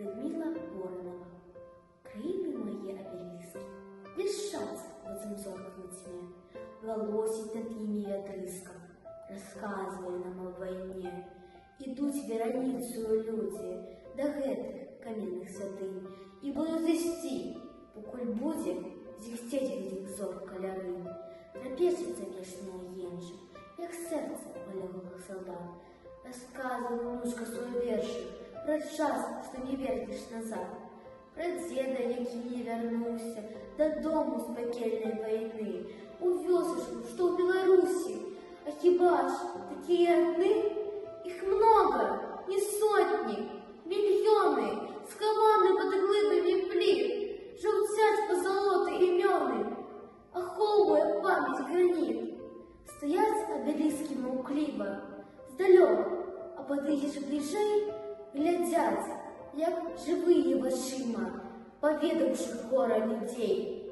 Людмила Воронова. Країни мої обеліски, вішаться в этом зорком тьме, волосить над ими вятрыском, рассказывая нам о войне. Идут вероницею люди до гэтых каменных святынь и будут исти, покуль будет зихтеть гэтых зор коляры. Трапечется вешняя енжа, як сердце полеглых солдат. Рассказывал внучка свой вершик про час, что не вернешь назад. Про деда, які не вернулся додому з пекельної війни, у вёсочку, что в Беларуси. А хіба ж такие одни? Их много, не сотни, миллионы, скованы под глыбами плит, жовтять позолоты имёны, охолуя память гранит. Стоять обелиски мовкливо, здалек, а подыдешь ближей, глядять, як живые вашима, поведавших гора людей.